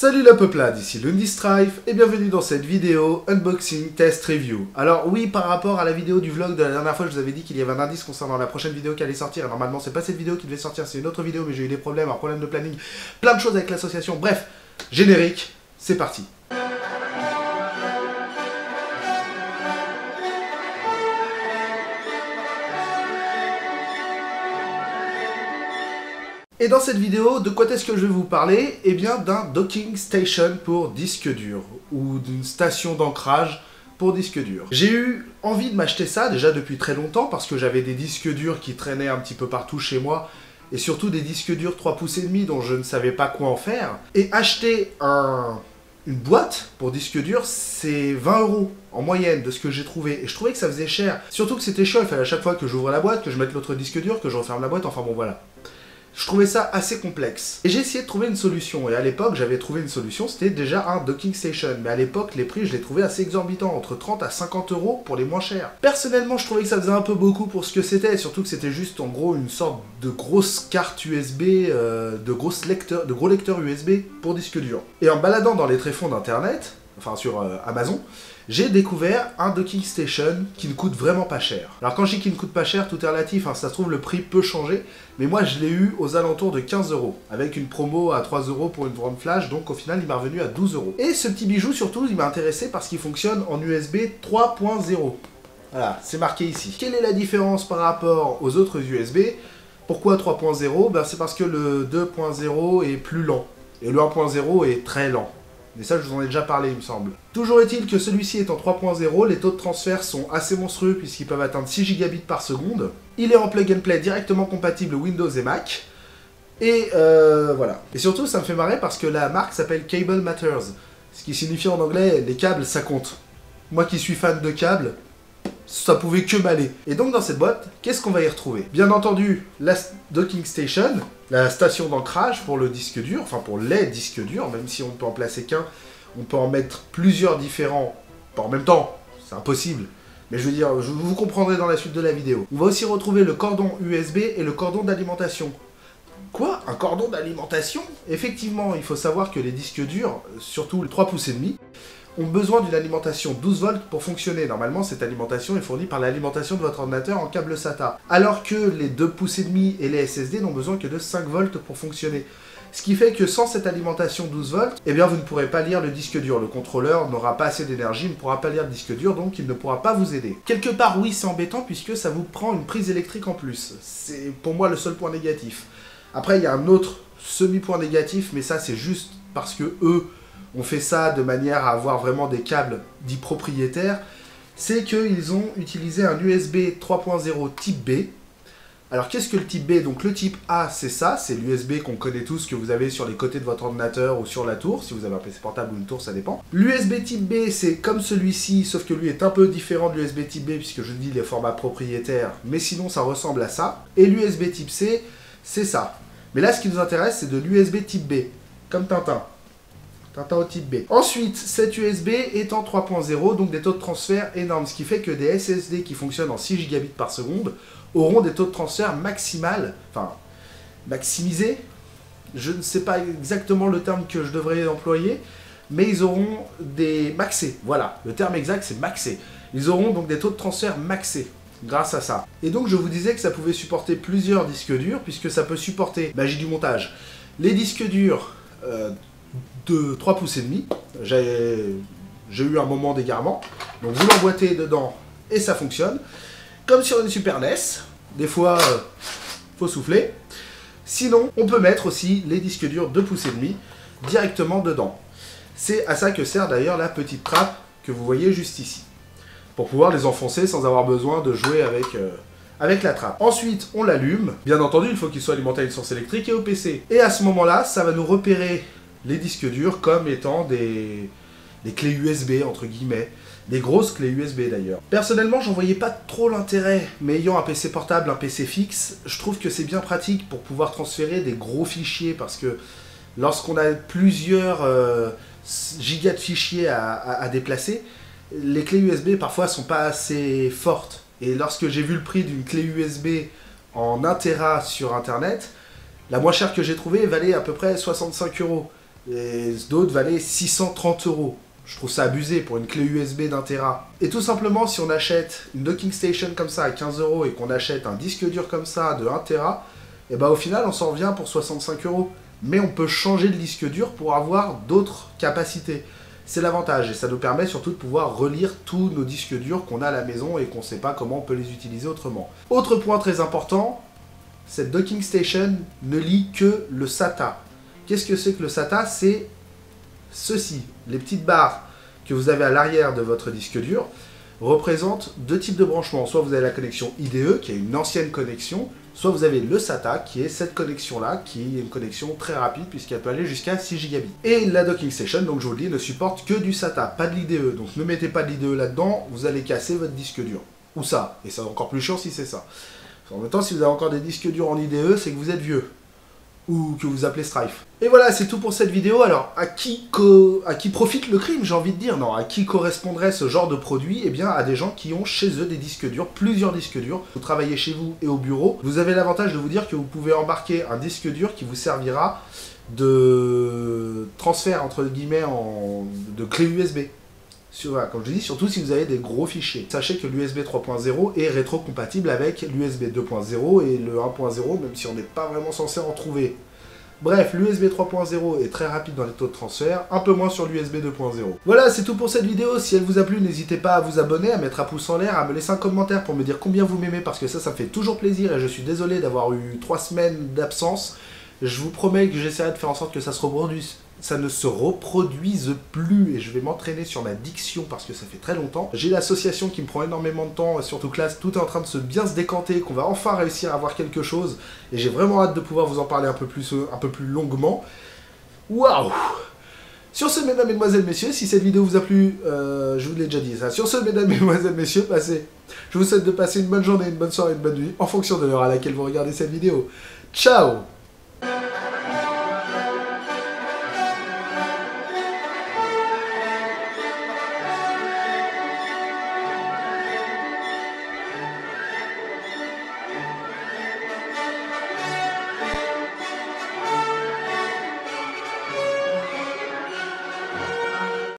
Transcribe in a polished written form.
Salut la peuplade, ici Lundystrife et bienvenue dans cette vidéo Unboxing Test Review. Alors oui, par rapport à la vidéo du vlog de la dernière fois, je vous avais dit qu'il y avait un indice concernant la prochaine vidéo qui allait sortir. Et normalement, c'est pas cette vidéo qui devait sortir, c'est une autre vidéo, mais j'ai eu des problèmes, un problème de planning, plein de choses avec l'association. Bref, générique, c'est parti. Et dans cette vidéo, de quoi est-ce que je vais vous parler? Eh bien d'un docking station pour disque dur, ou d'une station d'ancrage pour disque dur. J'ai eu envie de m'acheter ça déjà depuis très longtemps, parce que j'avais des disques durs qui traînaient un petit peu partout chez moi, et surtout des disques durs 3,5 pouces dont je ne savais pas quoi en faire. Et acheter une boîte pour disque dur, c'est 20 € en moyenne de ce que j'ai trouvé. Et je trouvais que ça faisait cher. Surtout que c'était chiant, il fallait à chaque fois que j'ouvre la boîte, que je mette l'autre disque dur, que je referme la boîte, enfin bon voilà. Je trouvais ça assez complexe. Et j'ai essayé de trouver une solution. Et à l'époque, j'avais trouvé une solution, c'était déjà un docking station. Mais à l'époque, les prix, je les trouvais assez exorbitants, entre 30 à 50 € pour les moins chers. Personnellement, je trouvais que ça faisait un peu beaucoup pour ce que c'était, surtout que c'était juste en gros une sorte de grosse carte USB, de gros lecteurs USB pour disque dur. Et en baladant dans les tréfonds d'internet, enfin sur Amazon, j'ai découvert un docking station qui ne coûte vraiment pas cher. Alors quand je dis qu'il ne coûte pas cher, tout est relatif, hein, ça se trouve le prix peut changer, mais moi je l'ai eu aux alentours de 15 €, avec une promo à 3 € pour une grande flash, donc au final il m'a revenu à 12 €. Et ce petit bijou surtout, il m'a intéressé parce qu'il fonctionne en USB 3.0. Voilà, c'est marqué ici. Quelle est la différence par rapport aux autres USB? Pourquoi 3.0? Ben, c'est parce que le 2.0 est plus lent, et le 1.0 est très lent. Mais ça, je vous en ai déjà parlé, il me semble. Toujours est-il que celui-ci est en 3.0, les taux de transfert sont assez monstrueux puisqu'ils peuvent atteindre 6 gigabits par seconde. Il est en plug and play directement compatible Windows et Mac. Et voilà. Et surtout, ça me fait marrer parce que la marque s'appelle Cable Matters. Ce qui signifie en anglais, les câbles, ça compte. Moi qui suis fan de câbles, ça pouvait que m'aller. Et donc dans cette boîte, qu'est-ce qu'on va y retrouver? Bien entendu, la docking station, la station d'ancrage pour le disque dur, enfin pour les disques durs, même si on ne peut en placer qu'un, on peut en mettre plusieurs différents, pas en même temps, c'est impossible. Mais je veux dire, vous comprendrez dans la suite de la vidéo. On va aussi retrouver le cordon USB et le cordon d'alimentation. Quoi? Un cordon d'alimentation? Effectivement, il faut savoir que les disques durs, surtout le 3,5 pouces, ont besoin d'une alimentation 12 volts pour fonctionner. Normalement, cette alimentation est fournie par l'alimentation de votre ordinateur en câble SATA. Alors que les 2,5 pouces et les SSD n'ont besoin que de 5 volts pour fonctionner. Ce qui fait que sans cette alimentation 12 volts, eh bien vous ne pourrez pas lire le disque dur. Le contrôleur n'aura pas assez d'énergie, ne pourra pas lire le disque dur, donc il ne pourra pas vous aider. Quelque part, oui, c'est embêtant puisque ça vous prend une prise électrique en plus. C'est pour moi le seul point négatif. Après, il y a un autre semi-point négatif, mais ça c'est juste parce que eux on fait ça de manière à avoir vraiment des câbles dits propriétaires, c'est qu'ils ont utilisé un USB 3.0 type B. Alors qu'est-ce que le type B? Donc le type A, c'est ça, c'est l'USB qu'on connaît tous, que vous avez sur les côtés de votre ordinateur ou sur la tour, si vous avez un PC portable ou une tour, ça dépend. L'USB type B, c'est comme celui-ci, sauf que lui est un peu différent de l'USB type B, puisque je dis les formats propriétaires, mais sinon ça ressemble à ça. Et l'USB type C, c'est ça. Mais là, ce qui nous intéresse, c'est de l'USB type B, comme Tintin. Tintin au type B. Ensuite, cet USB est en 3.0, donc des taux de transfert énormes, ce qui fait que des SSD qui fonctionnent en 6 gigabits par seconde auront des taux de transfert maximisés. Je ne sais pas exactement le terme que je devrais employer, mais ils auront des maxés. Voilà, le terme exact c'est maxé. Ils auront donc des taux de transfert maxés grâce à ça. Et donc je vous disais que ça pouvait supporter plusieurs disques durs, puisque ça peut supporter, magie du montage, les disques durs de 3,5 pouces. J'ai eu un moment d'égarement. Donc vous l'emboîtez dedans et ça fonctionne. Comme sur une Super NES. Des fois, faut souffler. Sinon, on peut mettre aussi les disques durs 2,5 pouces directement dedans. C'est à ça que sert d'ailleurs la petite trappe que vous voyez juste ici. Pour pouvoir les enfoncer sans avoir besoin de jouer avec la trappe. Ensuite, on l'allume. Bien entendu, il faut qu'il soit alimenté à une source électrique et au PC. Et à ce moment-là, ça va nous repérer les disques durs comme étant des clés USB, entre guillemets. Des grosses clés USB d'ailleurs. Personnellement, j'en voyais pas trop l'intérêt, mais ayant un PC portable, un PC fixe, je trouve que c'est bien pratique pour pouvoir transférer des gros fichiers, parce que lorsqu'on a plusieurs gigas de fichiers à déplacer, les clés USB parfois sont pas assez fortes. Et lorsque j'ai vu le prix d'une clé USB en 1 Tera sur internet, la moins chère que j'ai trouvée valait à peu près 65 €. Et d'autres valaient 630 €. Je trouve ça abusé pour une clé USB d'1 Tera. Et tout simplement, si on achète une docking station comme ça à 15 € et qu'on achète un disque dur comme ça de 1 Tera, et bah au final, on s'en revient pour 65 €. Mais on peut changer le disque dur pour avoir d'autres capacités. C'est l'avantage et ça nous permet surtout de pouvoir relire tous nos disques durs qu'on a à la maison et qu'on ne sait pas comment on peut les utiliser autrement. Autre point très important, cette docking station ne lit que le SATA. Qu'est-ce que c'est que le SATA? C'est ceci, les petites barres que vous avez à l'arrière de votre disque dur représentent deux types de branchements. Soit vous avez la connexion IDE, qui est une ancienne connexion, soit vous avez le SATA, qui est cette connexion-là, qui est une connexion très rapide, puisqu'elle peut aller jusqu'à 6 gigabits. Et la docking station, donc je vous le dis, ne supporte que du SATA, pas de l'IDE. Donc ne mettez pas de l'IDE là-dedans, vous allez casser votre disque dur. Ou ça, et c'est encore plus chiant si c'est ça. En même temps, si vous avez encore des disques durs en IDE, c'est que vous êtes vieux. Ou que vous appelez Strife. Et voilà, c'est tout pour cette vidéo. Alors, à qui profite le crime, j'ai envie de dire? Non, à qui correspondrait ce genre de produit? Eh bien, à des gens qui ont chez eux des disques durs, plusieurs disques durs. Vous travaillez chez vous et au bureau. Vous avez l'avantage de vous dire que vous pouvez embarquer un disque dur qui vous servira de transfert, entre guillemets, de clé USB. Voilà, comme je dis, surtout si vous avez des gros fichiers. Sachez que l'USB 3.0 est rétro-compatible avec l'USB 2.0 et le 1.0, même si on n'est pas vraiment censé en trouver. Bref, l'USB 3.0 est très rapide dans les taux de transfert, un peu moins sur l'USB 2.0. Voilà, c'est tout pour cette vidéo. Si elle vous a plu, n'hésitez pas à vous abonner, à mettre un pouce en l'air, à me laisser un commentaire pour me dire combien vous m'aimez, parce que ça me fait toujours plaisir et je suis désolé d'avoir eu 3 semaines d'absence. Je vous promets que j'essaierai de faire en sorte que ça ne se reproduise plus et je vais m'entraîner sur ma diction parce que ça fait très longtemps. J'ai l'association qui me prend énormément de temps, surtout que là tout est en train de bien se décanter, qu'on va enfin réussir à avoir quelque chose et j'ai vraiment hâte de pouvoir vous en parler un peu plus longuement. Waouh! Sur ce, mesdames, mesdemoiselles, messieurs, si cette vidéo vous a plu, je vous l'ai déjà dit ça. Sur ce, mesdames, mesdemoiselles, messieurs, je vous souhaite de passer une bonne journée, une bonne soirée, une bonne nuit en fonction de l'heure à laquelle vous regardez cette vidéo. Ciao!